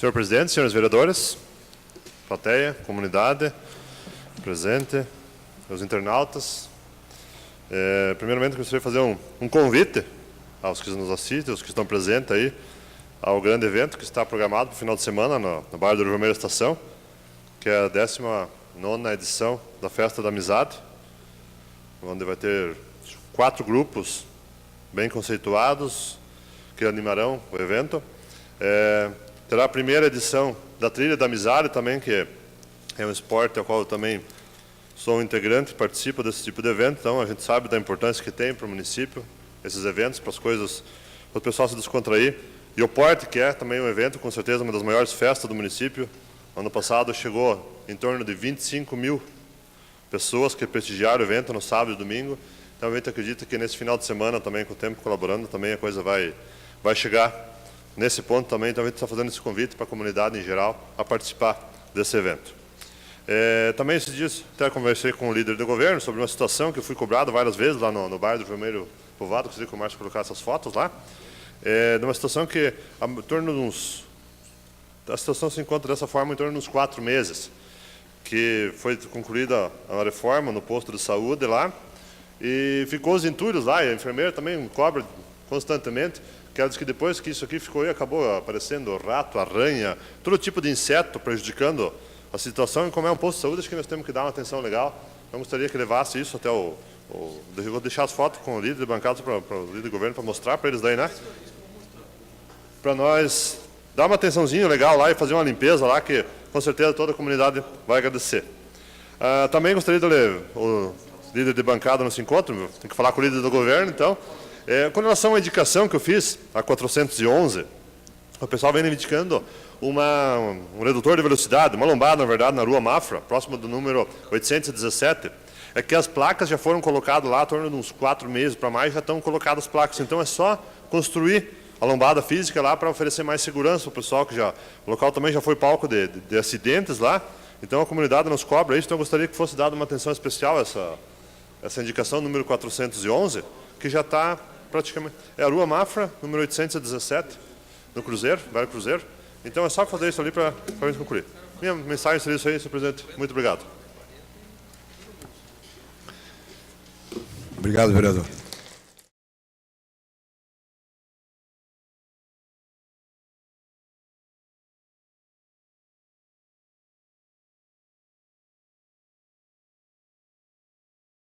Senhor presidente, senhores vereadores, plateia, comunidade, presente, os internautas. Primeiramente, gostaria de fazer um convite aos que nos assistem, aos que estão presentes aí, ao grande evento que está programado para o final de semana no bairro do Rio Vermelho Estação, que é a 19ª edição da Festa da Amizade, onde vai ter 4 grupos bem conceituados que animarão o evento. Terá a primeira edição da Trilha da Amizade também, que é um esporte ao qual eu também sou um integrante, participo desse tipo de evento, então a gente sabe da importância que tem para o município, esses eventos, para as coisas, para o pessoal se descontrair. E o Porte, que é também um evento, com certeza, uma das maiores festas do município. Ano passado chegou em torno de 25 mil pessoas que prestigiaram o evento no sábado e domingo. Então a gente acredita que nesse final de semana também, com o tempo colaborando, também a coisa vai chegar nesse ponto também. Então a gente está fazendo esse convite para a comunidade em geral a participar desse evento. Também esses dias até conversei com o líder do governo sobre uma situação que eu fui cobrado várias vezes lá no bairro do Vermelho Povoado, gostaria que o Márcio colocasse essas fotos lá, de uma situação que em torno de a situação se encontra dessa forma em torno de uns 4 meses, que foi concluída a reforma no posto de saúde lá, e ficou os entulhos lá, e a enfermeira também cobra constantemente, que ela diz que depois que isso aqui ficou, acabou aparecendo rato, aranha, todo tipo de inseto prejudicando a situação. E como é um posto de saúde, acho que nós temos que dar uma atenção legal. Eu gostaria que levasse isso até eu vou deixar as fotos com o líder de bancada para o líder do governo, para mostrar para eles daí, né? Para nós dar uma atençãozinha legal lá e fazer uma limpeza lá, que com certeza toda a comunidade vai agradecer. Também gostaria de ler o líder de bancada nesse encontro, tem que falar com o líder do governo, então. Com relação à indicação que eu fiz, a 411, o pessoal vem indicando um redutor de velocidade, uma lombada, na verdade, na Rua Mafra, próximo do número 817, é que as placas já foram colocadas lá, em torno de uns 4 meses para mais, já estão colocadas as placas. Então é só construir a lombada física lá para oferecer mais segurança para o pessoal, que o local também já foi palco de acidentes lá, então a comunidade nos cobra isso, então eu gostaria que fosse dada uma atenção especial a essa indicação número 411, que já está praticamente... É a Rua Mafra, número 817, no Cruzeiro, Bairro Cruzeiro. Então é só fazer isso ali para a gente concluir. Minha mensagem seria isso aí, senhor presidente. Muito obrigado. Obrigado, vereador.